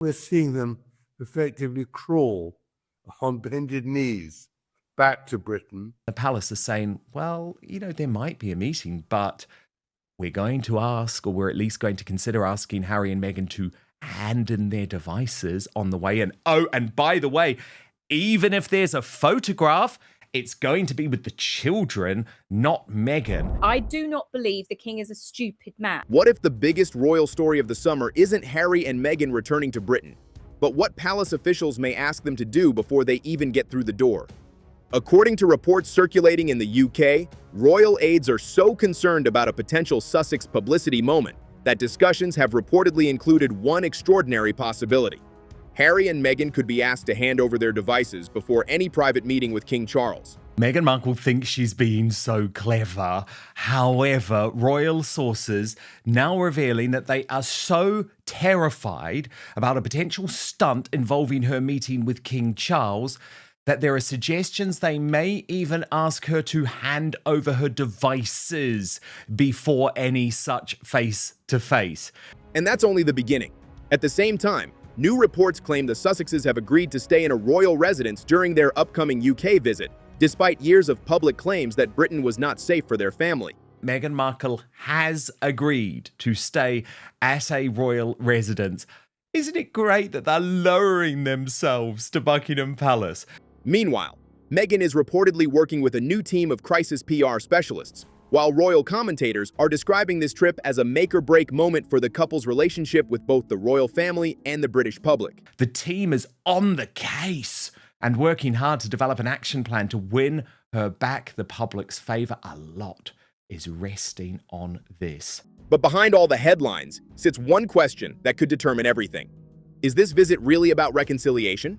We're seeing them effectively crawl on bended knees back to Britain. The palace is saying, well, there might be a meeting, but we're going to ask, or we're at least going to consider asking Harry and Meghan to hand in their devices on the way. And and by the way, even if there's a photograph, it's going to be with the children, not Meghan. I do not believe the king is a stupid man. What if the biggest royal story of the summer isn't Harry and Meghan returning to Britain, but what palace officials may ask them to do before they even get through the door? According to reports circulating in the UK, royal aides are so concerned about a potential Sussex publicity moment that discussions have reportedly included one extraordinary possibility. Harry and Meghan could be asked to hand over their devices before any private meeting with King Charles. Meghan Markle thinks she's being so clever. However, royal sources now revealing that they are so terrified about a potential stunt involving her meeting with King Charles that there are suggestions they may even ask her to hand over her devices before any such face-to-face. And that's only the beginning. At the same time, new reports claim the Sussexes have agreed to stay in a royal residence during their upcoming UK visit, despite years of public claims that Britain was not safe for their family. Meghan Markle has agreed to stay at a royal residence. Isn't it great that they're lowering themselves to Buckingham Palace? Meanwhile, Meghan is reportedly working with a new team of crisis PR specialists, while royal commentators are describing this trip as a make-or-break moment for the couple's relationship with both the royal family and the British public. The team is on the case and working hard to develop an action plan to win her back. The public's favour, a lot is resting on this. But behind all the headlines sits one question that could determine everything. Is this visit really about reconciliation?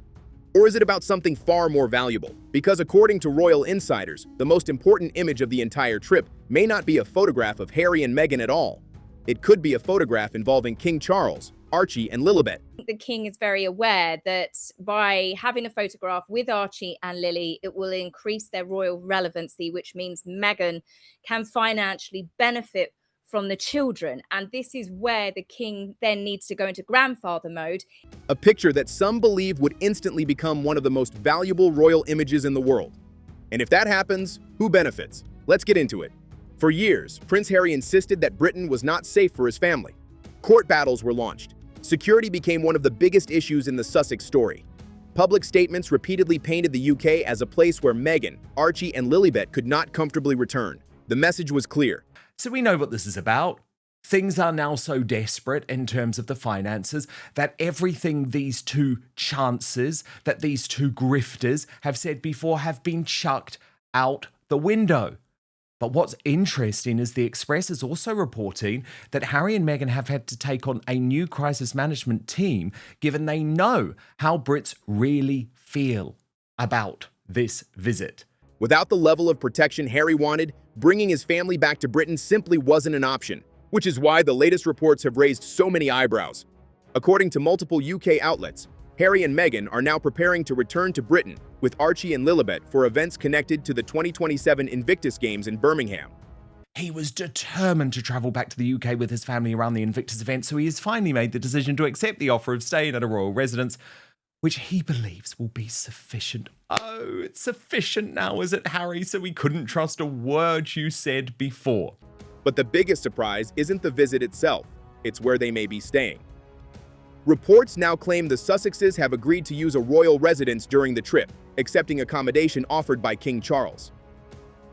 Or is it about something far more valuable? Because according to royal insiders, the most important image of the entire trip may not be a photograph of Harry and Meghan at all. It could be a photograph involving King Charles, Archie, and Lilibet. The king is very aware that by having a photograph with Archie and Lily, it will increase their royal relevancy, which means Meghan can financially benefit from the children. And this is where the king then needs to go into grandfather mode. A picture that some believe would instantly become one of the most valuable royal images in the world. And if that happens, who benefits? Let's get into it. For years, Prince Harry insisted that Britain was not safe for his family. Court battles were launched. Security became one of the biggest issues in the Sussex story. Public statements repeatedly painted the UK as a place where Meghan, Archie, and Lilibet could not comfortably return. The message was clear. So we know what this is about. Things are now so desperate in terms of the finances that everything these two chances, that these two grifters have said before have been chucked out the window. But what's interesting is the Express is also reporting that Harry and Meghan have had to take on a new crisis management team, given they know how Brits really feel about this visit. Without the level of protection Harry wanted, bringing his family back to Britain simply wasn't an option, which is why the latest reports have raised so many eyebrows. According to multiple UK outlets, Harry and Meghan are now preparing to return to Britain with Archie and Lilibet for events connected to the 2027 Invictus Games in Birmingham. He was determined to travel back to the UK with his family around the Invictus event, so he has finally made the decision to accept the offer of staying at a royal residence, which he believes will be sufficient. Oh, it's sufficient now, is it, Harry? So we couldn't trust a word you said before. But the biggest surprise isn't the visit itself, it's where they may be staying. Reports now claim the Sussexes have agreed to use a royal residence during the trip, accepting accommodation offered by King Charles.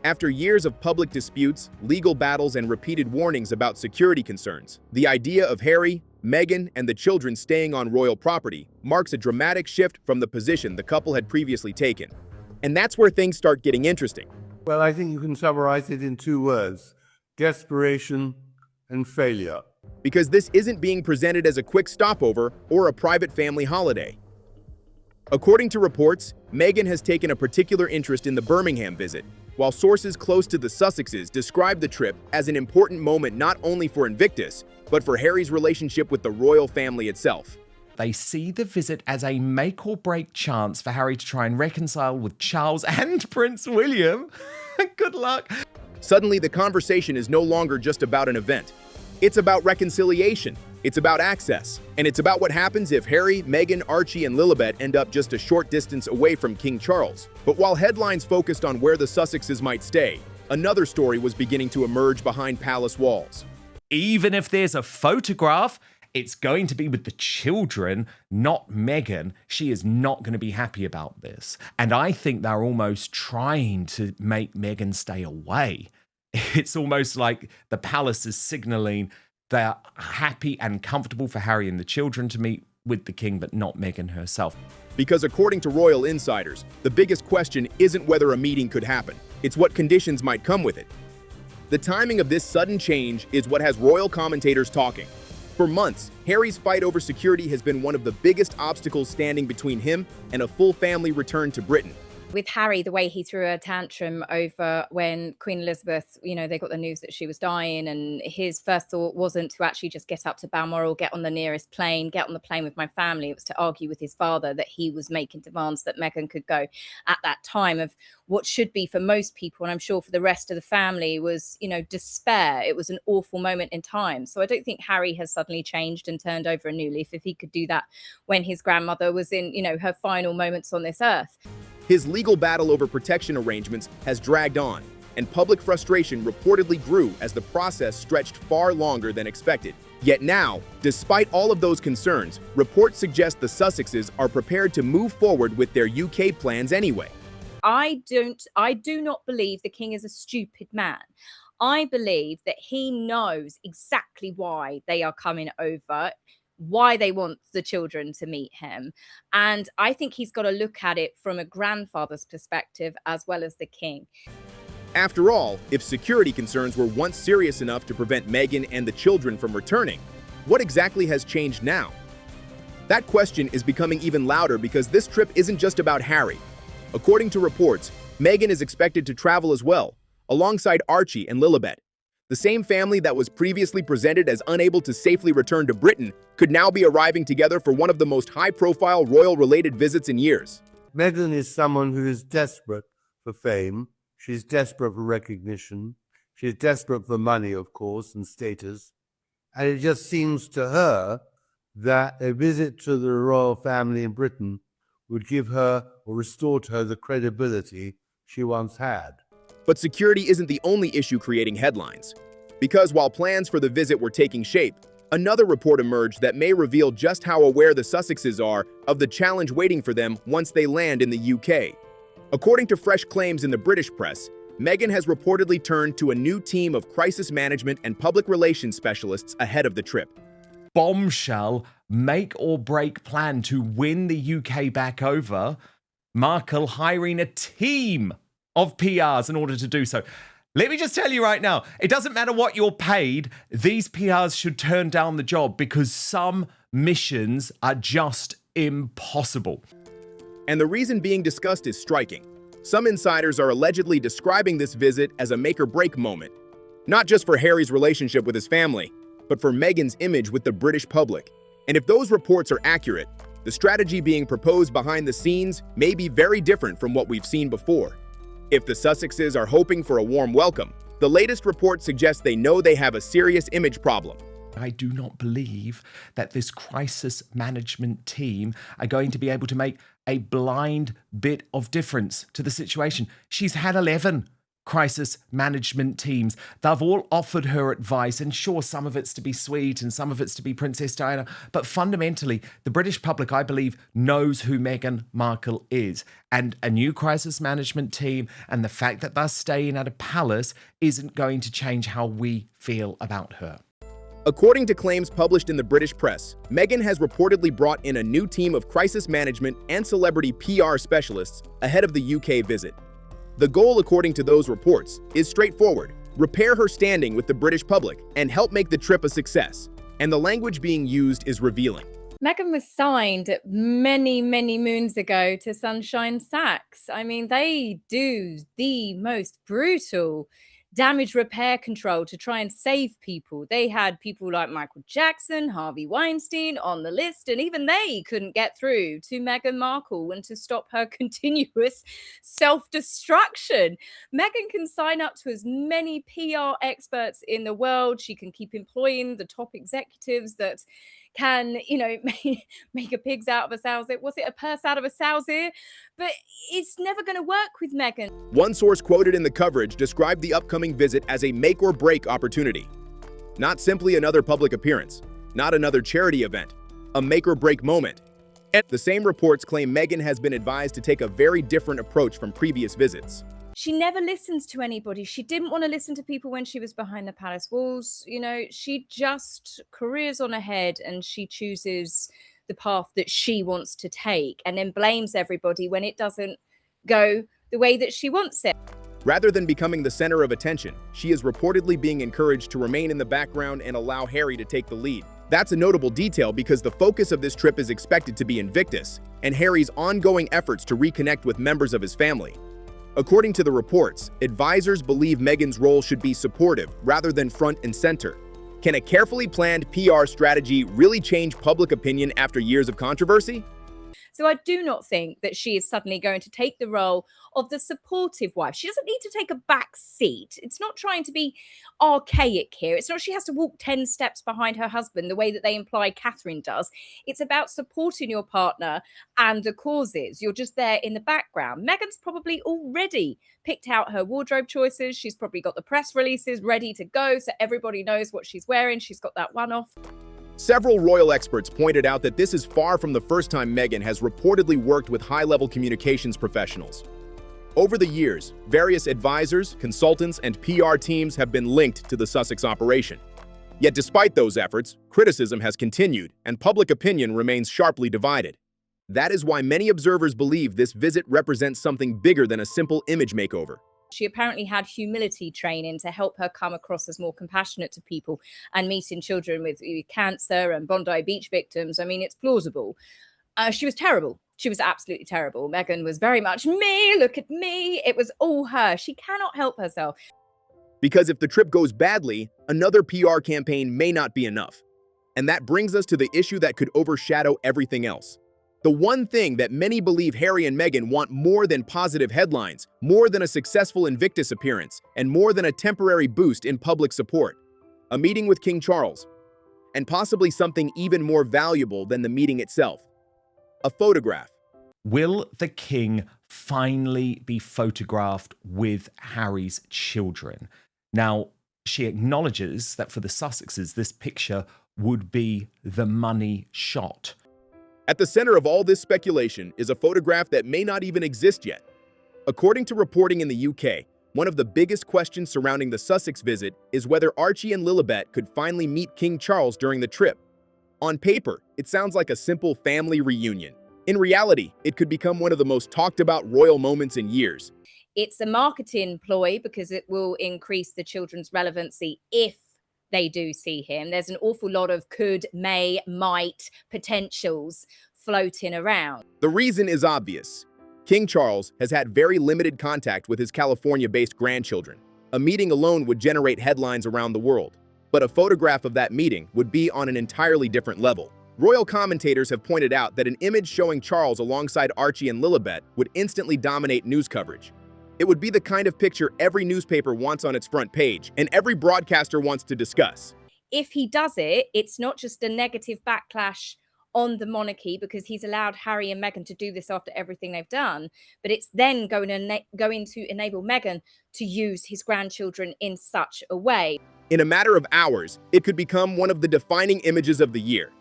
After years of public disputes, legal battles, and repeated warnings about security concerns, the idea of Harry, Meghan, and the children staying on royal property marks a dramatic shift from the position the couple had previously taken. And that's where things start getting interesting. Well, I think you can summarize it in two words: desperation and failure. Because this isn't being presented as a quick stopover or a private family holiday. According to reports, Meghan has taken a particular interest in the Birmingham visit, while sources close to the Sussexes describe the trip as an important moment not only for Invictus, but for Harry's relationship with the royal family itself. They see the visit as a make-or-break chance for Harry to try and reconcile with Charles and Prince William. Good luck. Suddenly, the conversation is no longer just about an event. It's about reconciliation, It's about access, and it's about what happens if Harry, Meghan, Archie, and Lilibet end up just a short distance away from King Charles. But while headlines focused on where the Sussexes might stay, another story was beginning to emerge behind palace walls. Even if there's a photograph, it's going to be with the children, not Meghan. She is not going to be happy about this. And I think they're almost trying to make Meghan stay away. It's almost like the palace is signaling they're happy and comfortable for Harry and the children to meet with the king, but not Meghan herself. Because according to royal insiders, the biggest question isn't whether a meeting could happen. It's what conditions might come with it. The timing of this sudden change is what has royal commentators talking. For months, Harry's fight over security has been one of the biggest obstacles standing between him and a full family return to Britain. With Harry, the way he threw a tantrum over when Queen Elizabeth, they got the news that she was dying, and his first thought wasn't to actually just get up to Balmoral, get on the nearest plane, get on the plane with my family. It was to argue with his father that he was making demands that Meghan could go at that time of what should be for most people, and I'm sure for the rest of the family, was, despair. It was an awful moment in time. So I don't think Harry has suddenly changed and turned over a new leaf if he could do that when his grandmother was in, her final moments on this earth. His legal battle over protection arrangements has dragged on, and public frustration reportedly grew as the process stretched far longer than expected. Yet now, despite all of those concerns, reports suggest the Sussexes are prepared to move forward with their UK plans anyway. I do not believe the king is a stupid man. I believe that he knows exactly why they are coming over, why they want the children to meet him. And I think he's got to look at it from a grandfather's perspective as well as the king. After all, if security concerns were once serious enough to prevent Meghan and the children from returning, what exactly has changed now? That question is becoming even louder because this trip isn't just about Harry. According to reports, Meghan is expected to travel as well, alongside Archie and Lilibet. The same family that was previously presented as unable to safely return to Britain could now be arriving together for one of the most high-profile royal-related visits in years. Meghan is someone who is desperate for fame. She's desperate for recognition. She's desperate for money, of course, and status. And it just seems to her that a visit to the royal family in Britain would give her or restore to her the credibility she once had. But security isn't the only issue creating headlines. Because while plans for the visit were taking shape, another report emerged that may reveal just how aware the Sussexes are of the challenge waiting for them once they land in the UK. According to fresh claims in the British press, Meghan has reportedly turned to a new team of crisis management and public relations specialists ahead of the trip. Bombshell, make or break plan to win the UK back over. Markle hiring a team of PRs in order to do so. Let me just tell you right now, it doesn't matter what you're paid, these PRs should turn down the job because some missions are just impossible. And the reason being discussed is striking. Some insiders are allegedly describing this visit as a make-or-break moment, not just for Harry's relationship with his family, but for Meghan's image with the British public. And if those reports are accurate, the strategy being proposed behind the scenes may be very different from what we've seen before. If the Sussexes are hoping for a warm welcome, the latest report suggests they know they have a serious image problem. I do not believe that this crisis management team are going to be able to make a blind bit of difference to the situation. She's had 11 crisis management teams. They've all offered her advice, and sure, some of it's to be sweet and some of it's to be Princess Diana, but fundamentally, the British public, I believe, knows who Meghan Markle is. And a new crisis management team and the fact that they're staying at a palace isn't going to change how we feel about her. According to claims published in the British press, Meghan has reportedly brought in a new team of crisis management and celebrity PR specialists ahead of the UK visit. The goal, according to those reports, is straightforward: repair her standing with the British public and help make the trip a success. And the language being used is revealing. Meghan was signed many, many moons ago to Sunshine Sachs. I mean, they do the most brutal damage repair control to try and save people. They had people like Michael Jackson, Harvey Weinstein on the list, and even they couldn't get through to Meghan Markle and to stop her continuous self-destruction. Meghan can sign up to as many PR experts in the world. She can keep employing the top executives that can, make a pig's out of a sow's ear. Was it a purse out of a sow's ear? But it's never going to work with Meghan. One source quoted in the coverage described the upcoming visit as a make or break opportunity. Not simply another public appearance, not another charity event, a make or break moment. And the same reports claim Meghan has been advised to take a very different approach from previous visits. She never listens to anybody. She didn't want to listen to people when she was behind the palace walls. She just careers on ahead and she chooses the path that she wants to take and then blames everybody when it doesn't go the way that she wants it. Rather than becoming the center of attention, she is reportedly being encouraged to remain in the background and allow Harry to take the lead. That's a notable detail because the focus of this trip is expected to be Invictus and Harry's ongoing efforts to reconnect with members of his family. According to the reports, advisors believe Meghan's role should be supportive rather than front and center. Can a carefully planned PR strategy really change public opinion after years of controversy? So I do not think that she is suddenly going to take the role of the supportive wife. She doesn't need to take a back seat. It's not trying to be archaic here. It's not she has to walk 10 steps behind her husband the way that they imply Catherine does. It's about supporting your partner and the causes. You're just there in the background. Meghan's probably already picked out her wardrobe choices. She's probably got the press releases ready to go so everybody knows what she's wearing. She's got that one off. Several royal experts pointed out that this is far from the first time Meghan has reportedly worked with high-level communications professionals. Over the years, various advisors, consultants, and PR teams have been linked to the Sussex operation. Yet despite those efforts, criticism has continued and public opinion remains sharply divided. That is why many observers believe this visit represents something bigger than a simple image makeover. She apparently had humility training to help her come across as more compassionate to people and meeting children with cancer and Bondi Beach victims. I mean, it's plausible. She was terrible. She was absolutely terrible. Meghan was very much me, look at me. It was all her. She cannot help herself. Because if the trip goes badly, another PR campaign may not be enough. And that brings us to the issue that could overshadow everything else. The one thing that many believe Harry and Meghan want more than positive headlines, more than a successful Invictus appearance, and more than a temporary boost in public support. A meeting with King Charles. And possibly something even more valuable than the meeting itself. A photograph. Will the king finally be photographed with Harry's children? Now, she acknowledges that for the Sussexes, this picture would be the money shot. At the center of all this speculation is a photograph that may not even exist yet. According to reporting in the UK, one of the biggest questions surrounding the Sussex visit is whether Archie and Lilibet could finally meet King Charles during the trip. On paper, it sounds like a simple family reunion. In reality, it could become one of the most talked about royal moments in years. It's a marketing ploy because it will increase the children's relevancy if they do see him. There's an awful lot of could, may, might potentials floating around. The reason is obvious. King Charles has had very limited contact with his California-based grandchildren. A meeting alone would generate headlines around the world. But a photograph of that meeting would be on an entirely different level. Royal commentators have pointed out that an image showing Charles alongside Archie and Lilibet would instantly dominate news coverage. It would be the kind of picture every newspaper wants on its front page and every broadcaster wants to discuss. If he does it, it's not just a negative backlash on the monarchy because he's allowed Harry and Meghan to do this after everything they've done, but it's then going to enable Meghan to use his grandchildren in such a way. In a matter of hours, it could become one of the defining images of the year.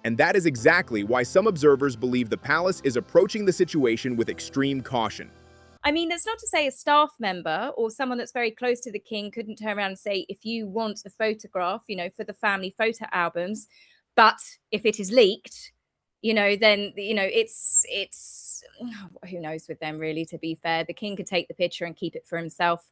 And that is exactly why some observers believe the palace is approaching the situation with extreme caution. I mean, that's not to say a staff member or someone that's very close to the king couldn't turn around and say, if you want a photograph, for the family photo albums, but if it is leaked, then, it's who knows with them really, to be fair. The king could take the picture and keep it for himself.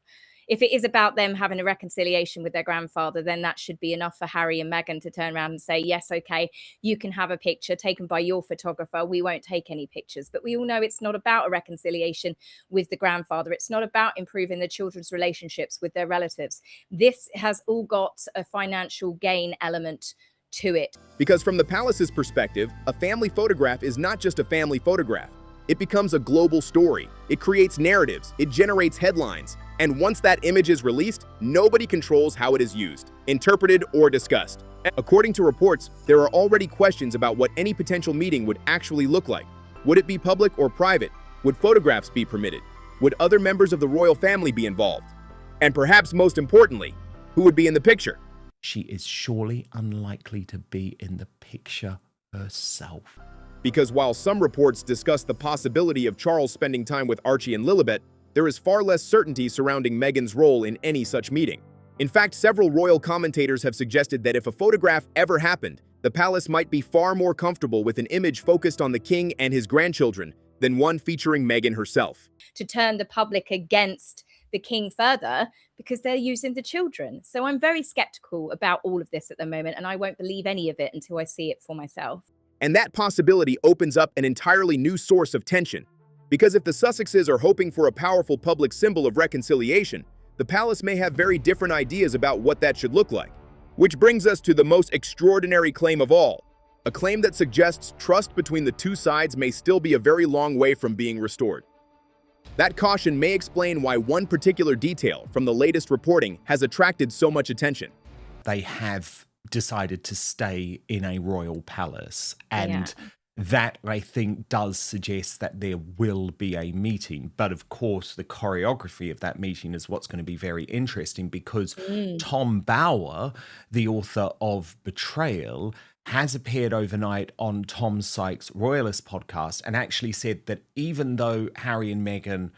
if it is about them having a reconciliation with their grandfather, then that should be enough for Harry and Meghan to turn around and say, yes, okay, you can have a picture taken by your photographer. We won't take any pictures. But we all know it's not about a reconciliation with the grandfather. It's not about improving the children's relationships with their relatives. This has all got a financial gain element to it. Because from the palace's perspective, a family photograph is not just a family photograph. It becomes a global story. It creates narratives. It generates headlines. And once that image is released, nobody controls how it is used, interpreted, or discussed. According to reports, there are already questions about what any potential meeting would actually look like. Would it be public or private? Would photographs be permitted? Would other members of the royal family be involved? And perhaps most importantly, who would be in the picture? She is surely unlikely to be in the picture herself. Because while some reports discuss the possibility of Charles spending time with Archie and Lilibet, there is far less certainty surrounding Meghan's role in any such meeting. In fact, several royal commentators have suggested that if a photograph ever happened, the palace might be far more comfortable with an image focused on the king and his grandchildren than one featuring Meghan herself. To turn the public against the king further because they're using the children. So I'm very skeptical about all of this at the moment, and I won't believe any of it until I see it for myself. And that possibility opens up an entirely new source of tension. Because if the Sussexes are hoping for a powerful public symbol of reconciliation, the palace may have very different ideas about what that should look like. Which brings us to the most extraordinary claim of all. A claim that suggests trust between the two sides may still be a very long way from being restored. That caution may explain why one particular detail from the latest reporting has attracted so much attention. They have decided to stay in a royal palace, and that, I think, does suggest that there will be a meeting. But of course, the choreography of that meeting is what's going to be very interesting, because Tom Bower, the author of Betrayal, has appeared overnight on Tom Sykes' Royalist podcast and actually said that even though Harry and Meghan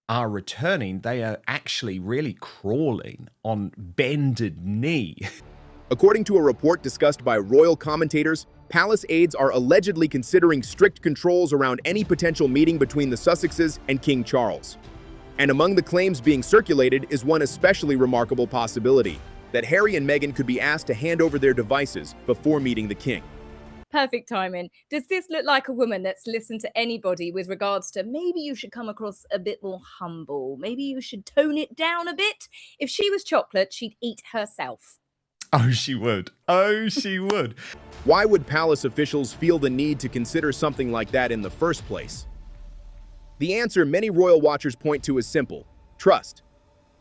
are returning, they are actually really crawling on bended knee. According to a report discussed by royal commentators, palace aides are allegedly considering strict controls around any potential meeting between the Sussexes and King Charles. And among the claims being circulated is one especially remarkable possibility: that Harry and Meghan could be asked to hand over their devices before meeting the king. Perfect timing. Does this look like a woman that's listened to anybody with regards to maybe you should come across a bit more humble? Maybe you should tone it down a bit? If she was chocolate, she'd eat herself. Oh, she would. Oh, she would. Why would palace officials feel the need to consider something like that in the first place? The answer many royal watchers point to is simple: trust.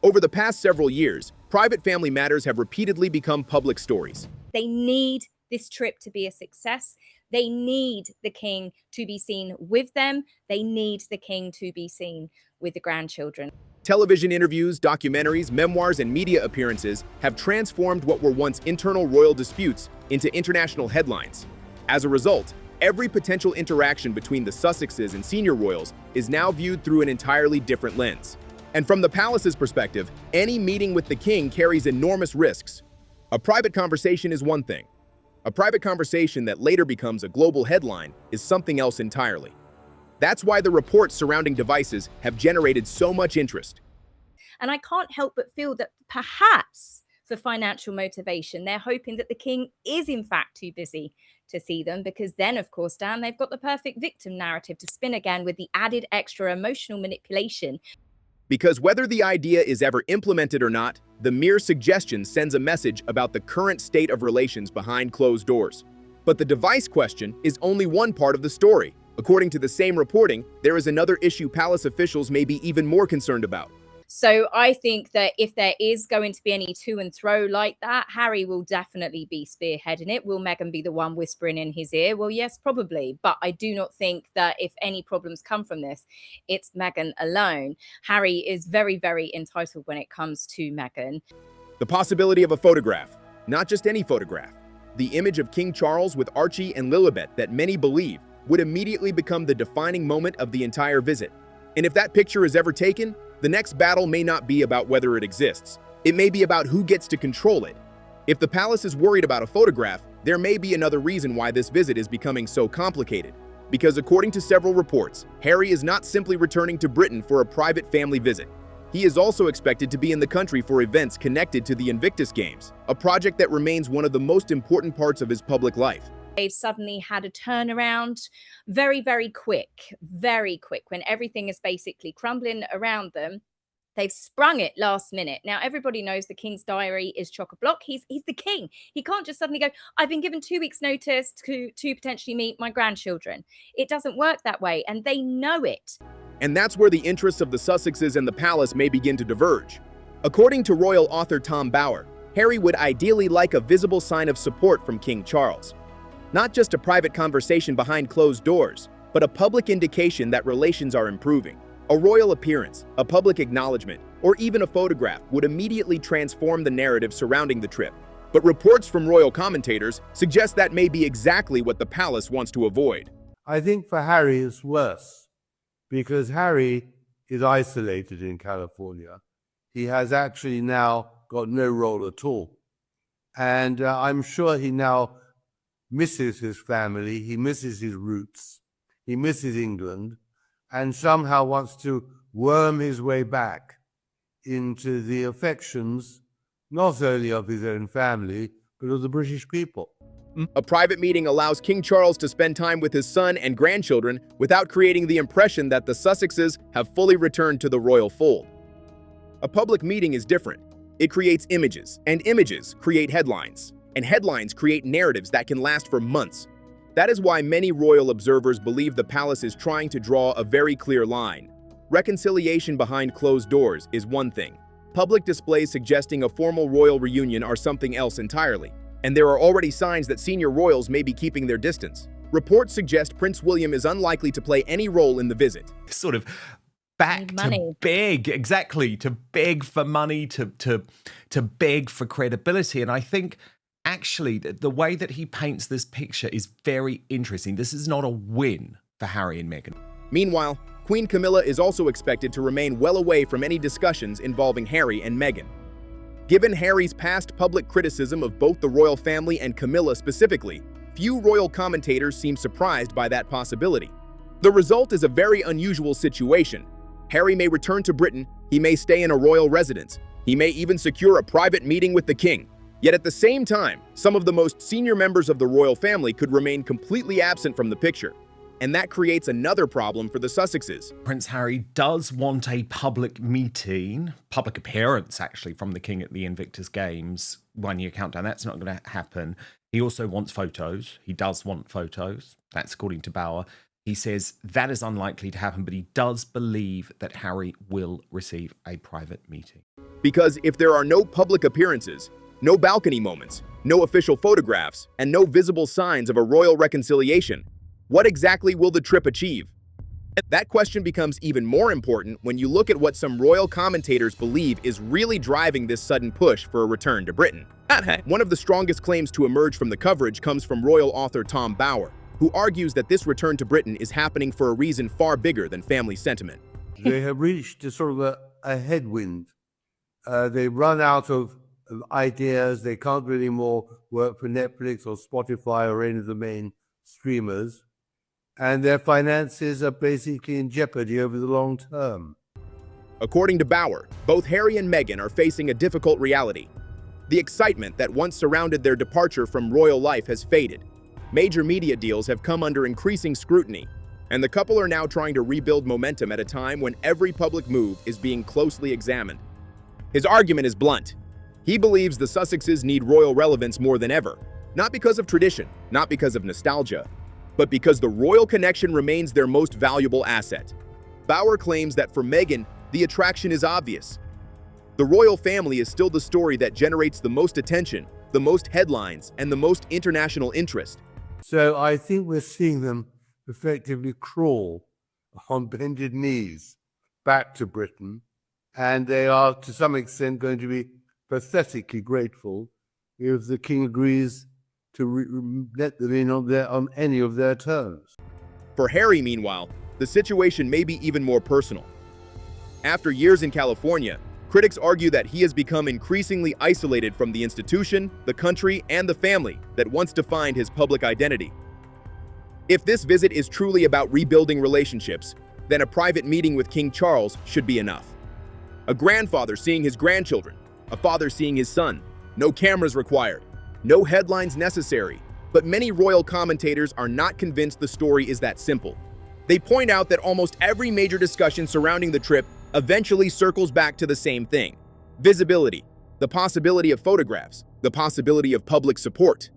Over the past several years, private family matters have repeatedly become public stories. They need this trip to be a success. They need the king to be seen with them. They need the king to be seen with the grandchildren. Television interviews, documentaries, memoirs, and media appearances have transformed what were once internal royal disputes into international headlines. As a result, every potential interaction between the Sussexes and senior royals is now viewed through an entirely different lens. And from the palace's perspective, any meeting with the king carries enormous risks. A private conversation is one thing. A private conversation that later becomes a global headline is something else entirely. That's why the reports surrounding devices have generated so much interest. And I can't help but feel that perhaps for financial motivation, they're hoping that the king is in fact too busy to see them, because then, of course, Dan, they've got the perfect victim narrative to spin again with the added extra emotional manipulation. Because whether the idea is ever implemented or not, the mere suggestion sends a message about the current state of relations behind closed doors. But the device question is only one part of the story. According to the same reporting, there is another issue palace officials may be even more concerned about. So I think that if there is going to be any to and fro like that, Harry will definitely be spearheading it. Will Meghan be the one whispering in his ear? Well, yes, probably. But I do not think that if any problems come from this, it's Meghan alone. Harry is very, very entitled when it comes to Meghan. The possibility of a photograph, not just any photograph. The image of King Charles with Archie and Lilibet that many believe would immediately become the defining moment of the entire visit. And if that picture is ever taken, the next battle may not be about whether it exists. It may be about who gets to control it. If the palace is worried about a photograph, there may be another reason why this visit is becoming so complicated. Because according to several reports, Harry is not simply returning to Britain for a private family visit. He is also expected to be in the country for events connected to the Invictus Games, a project that remains one of the most important parts of his public life. They've suddenly had a turnaround very, very quick, when everything is basically crumbling around them. They've sprung it last minute. Now, everybody knows the king's diary is chock-a-block. He's the king. He can't just suddenly go, I've been given 2 weeks' notice to potentially meet my grandchildren. It doesn't work that way, and they know it. And that's where the interests of the Sussexes and the palace may begin to diverge. According to royal author Tom Bower, Harry would ideally like a visible sign of support from King Charles. Not just a private conversation behind closed doors, but a public indication that relations are improving. A royal appearance, a public acknowledgement, or even a photograph would immediately transform the narrative surrounding the trip. But reports from royal commentators suggest that may be exactly what the palace wants to avoid. I think for Harry it's worse, because Harry is isolated in California. He has actually now got no role at all. And I'm sure he now misses his family, he misses his roots, he misses England, and somehow wants to worm his way back into the affections not only of his own family, but of the British people. A private meeting allows King Charles to spend time with his son and grandchildren without creating the impression that the Sussexes have fully returned to the royal fold. A public meeting is different. It creates images, and images create headlines, and headlines create narratives that can last for months. That is why many royal observers believe the palace is trying to draw a very clear line. Reconciliation behind closed doors is one thing. Public displays suggesting a formal royal reunion are something else entirely. And there are already signs that senior royals may be keeping their distance. Reports suggest Prince William is unlikely to play any role in the visit. Sort of back to beg, exactly, to beg for money, to beg for credibility. And I think actually the way that he paints this picture is very interesting. This is not a win for Harry and Meghan. Meanwhile, Queen Camilla is also expected to remain well away from any discussions involving Harry and Meghan. Given Harry's past public criticism of both the royal family and Camilla specifically, few royal commentators seem surprised by that possibility. The result is a very unusual situation. Harry may return to Britain, he may stay in a royal residence, he may even secure a private meeting with the king. Yet at the same time, some of the most senior members of the royal family could remain completely absent from the picture. And that creates another problem for the Sussexes. Prince Harry does want a public meeting, public appearance actually, from the king at the Invictus Games 1 year countdown. That's not going to happen. He also wants photos. He does want photos. That's according to Bower. He says that is unlikely to happen, but he does believe that Harry will receive a private meeting. Because if there are no public appearances, no balcony moments, no official photographs, and no visible signs of a royal reconciliation, what exactly will the trip achieve? That question becomes even more important when you look at what some royal commentators believe is really driving this sudden push for a return to Britain. One of the strongest claims to emerge from the coverage comes from royal author Tom Bower, who argues that this return to Britain is happening for a reason far bigger than family sentiment. They have reached a sort of a headwind. They run out of ideas. They can't do any more work for Netflix or Spotify or any of the main streamers. And their finances are basically in jeopardy over the long term. According to Bower, both Harry and Meghan are facing a difficult reality. The excitement that once surrounded their departure from royal life has faded. Major media deals have come under increasing scrutiny, and the couple are now trying to rebuild momentum at a time when every public move is being closely examined. His argument is blunt. He believes the Sussexes need royal relevance more than ever, not because of tradition, not because of nostalgia, but because the royal connection remains their most valuable asset. Bower claims that for Meghan, the attraction is obvious. The royal family is still the story that generates the most attention, the most headlines, and the most international interest. So I think we're seeing them effectively crawl on bended knees back to Britain, and they are to some extent going to be pathetically grateful if the king agrees to let them in on any of their terms. For Harry, meanwhile, the situation may be even more personal. After years in California, critics argue that he has become increasingly isolated from the institution, the country, and the family that once defined his public identity. If this visit is truly about rebuilding relationships, then a private meeting with King Charles should be enough. A grandfather seeing his grandchildren, a father seeing his son. No cameras required, no headlines necessary. But many royal commentators are not convinced the story is that simple. They point out that almost every major discussion surrounding the trip eventually circles back to the same thing: visibility, the possibility of photographs, the possibility of public support,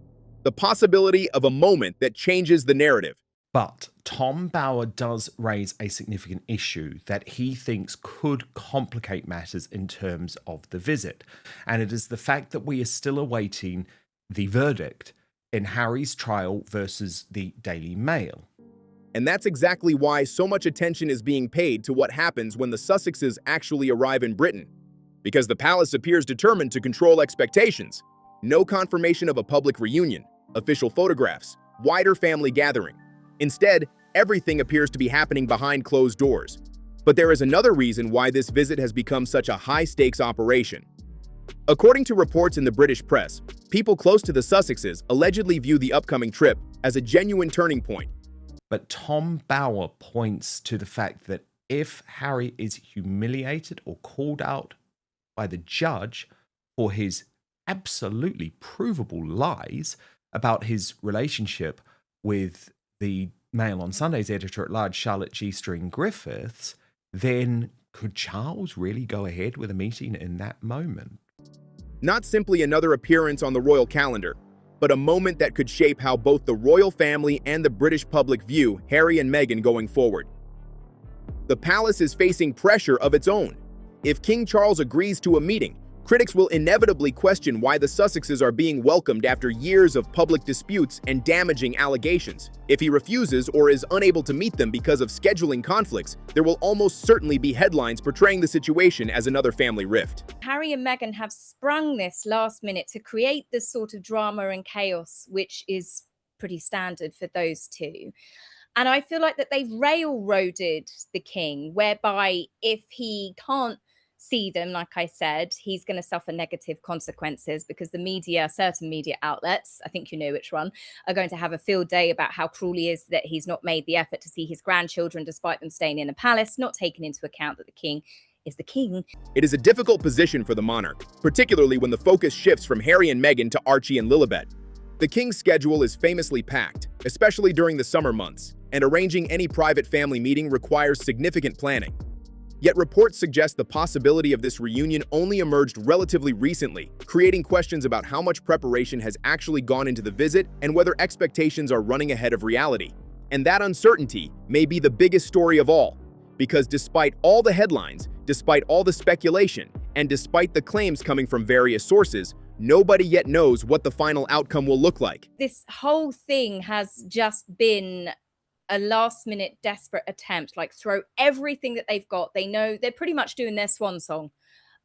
the possibility of a moment that changes the narrative. But Tom Bower does raise a significant issue that he thinks could complicate matters in terms of the visit. And it is the fact that we are still awaiting the verdict in Harry's trial versus the Daily Mail. And that's exactly why so much attention is being paid to what happens when the Sussexes actually arrive in Britain. Because the palace appears determined to control expectations. No confirmation of a public reunion, official photographs, wider family gathering. Instead, everything appears to be happening behind closed doors. But there is another reason why this visit has become such a high-stakes operation. According to reports in the British press, people close to the Sussexes allegedly view the upcoming trip as a genuine turning point. But Tom Bower points to the fact that if Harry is humiliated or called out by the judge for his absolutely provable lies about his relationship with the Mail on Sunday's editor-at-large Charlotte G. String-Griffiths, then could Charles really go ahead with a meeting in that moment? Not simply another appearance on the royal calendar, but a moment that could shape how both the royal family and the British public view Harry and Meghan going forward. The palace is facing pressure of its own. If King Charles agrees to a meeting, critics will inevitably question why the Sussexes are being welcomed after years of public disputes and damaging allegations. If he refuses or is unable to meet them because of scheduling conflicts, there will almost certainly be headlines portraying the situation as another family rift. Harry and Meghan have sprung this last minute to create this sort of drama and chaos, which is pretty standard for those two. And I feel like that they've railroaded the king, whereby if he can't see them, like I said, he's going to suffer negative consequences because the media, certain media outlets, I think you know which one, are going to have a field day about how cruel he is that he's not made the effort to see his grandchildren despite them staying in a palace, not taking into account that the king is the king. It is a difficult position for the monarch, particularly when the focus shifts from Harry and Meghan to Archie and Lilibet. The king's schedule is famously packed, especially during the summer months, and arranging any private family meeting requires significant planning. Yet reports suggest the possibility of this reunion only emerged relatively recently, creating questions about how much preparation has actually gone into the visit and whether expectations are running ahead of reality. And that uncertainty may be the biggest story of all, because despite all the headlines, despite all the speculation, and despite the claims coming from various sources, nobody yet knows what the final outcome will look like. This whole thing has just been a last minute desperate attempt, like throw everything that they've got. They know they're pretty much doing their swan song,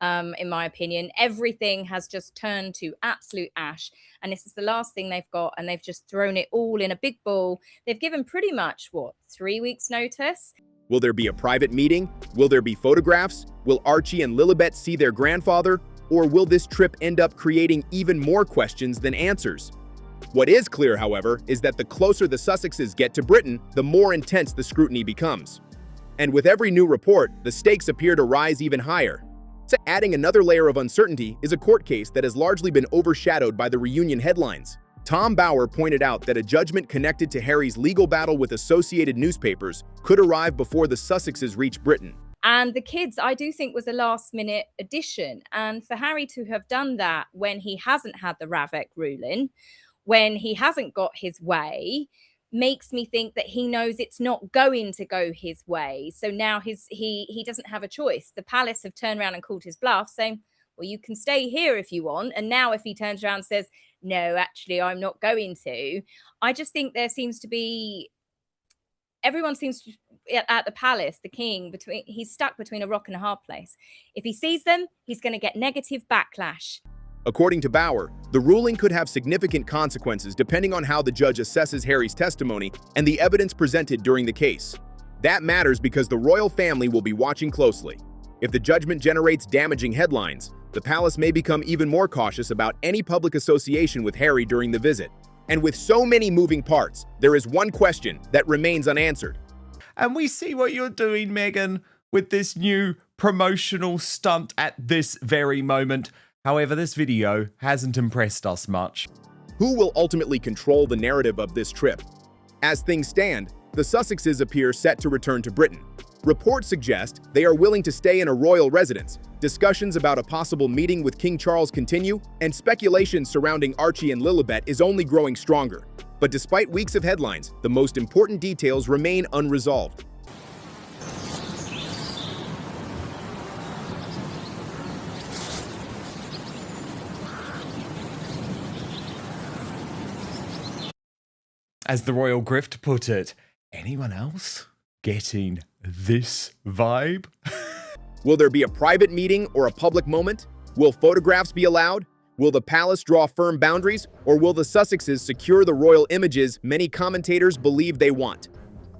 in my opinion. Everything has just turned to absolute ash, and this is the last thing they've got, and they've just thrown it all in a big ball. They've given pretty much, what, 3 weeks notice? Will there be a private meeting? Will there be photographs? Will Archie and Lilibet see their grandfather? Or will this trip end up creating even more questions than answers? What is clear, however, is that the closer the Sussexes get to Britain, the more intense the scrutiny becomes. And with every new report, the stakes appear to rise even higher. So adding another layer of uncertainty is a court case that has largely been overshadowed by the reunion headlines. Tom Bower pointed out that a judgment connected to Harry's legal battle with associated newspapers could arrive before the Sussexes reach Britain. And the kids, I do think, was a last minute addition. And for Harry to have done that when he hasn't had the Ravek ruling, when he hasn't got his way, makes me think that he knows it's not going to go his way. So now he doesn't have a choice. The palace have turned around and called his bluff, saying, well, you can stay here if you want. And now if he turns around and says, no, actually, I'm not going to, I just think there seems to be, everyone seems to, at the palace, the king, he's stuck between a rock and a hard place. If he sees them, he's going to get negative backlash. According to Bower, the ruling could have significant consequences depending on how the judge assesses Harry's testimony and the evidence presented during the case. That matters because the royal family will be watching closely. If the judgment generates damaging headlines, the palace may become even more cautious about any public association with Harry during the visit. And with so many moving parts, there is one question that remains unanswered. And we see what you're doing, Meghan, with this new promotional stunt at this very moment. However, this video hasn't impressed us much. Who will ultimately control the narrative of this trip? As things stand, the Sussexes appear set to return to Britain. Reports suggest they are willing to stay in a royal residence. Discussions about a possible meeting with King Charles continue, and speculation surrounding Archie and Lilibet is only growing stronger. But despite weeks of headlines, the most important details remain unresolved. As the Royal Grift put it, anyone else getting this vibe? Will there be a private meeting or a public moment? Will photographs be allowed? Will the palace draw firm boundaries? Or will the Sussexes secure the royal images many commentators believe they want?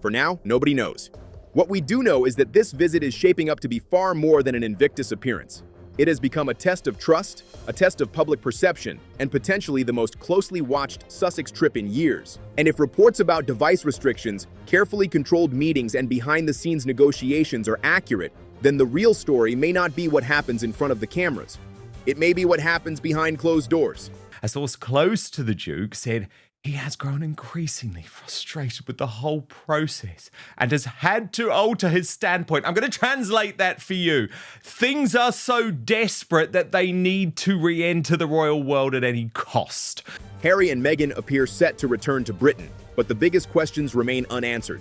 For now, nobody knows. What we do know is that this visit is shaping up to be far more than an Invictus appearance. It has become a test of trust, a test of public perception, and potentially the most closely watched Sussex trip in years. And if reports about device restrictions, carefully controlled meetings, and behind-the-scenes negotiations are accurate, then the real story may not be what happens in front of the cameras. It may be what happens behind closed doors. A source close to the Duke said he has grown increasingly frustrated with the whole process and has had to alter his standpoint. I'm going to translate that for you. Things are so desperate that they need to re-enter the royal world at any cost. Harry and Meghan appear set to return to Britain, but the biggest questions remain unanswered.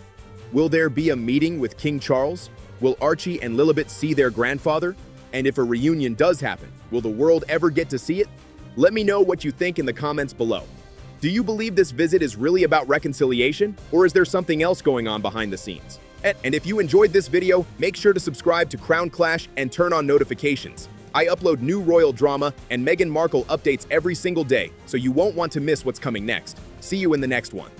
Will there be a meeting with King Charles? Will Archie and Lilibet see their grandfather? And if a reunion does happen, will the world ever get to see it? Let me know what you think in the comments below. Do you believe this visit is really about reconciliation, or is there something else going on behind the scenes? And if you enjoyed this video, make sure to subscribe to Crown Clash and turn on notifications. I upload new royal drama and Meghan Markle updates every single day, so you won't want to miss what's coming next. See you in the next one.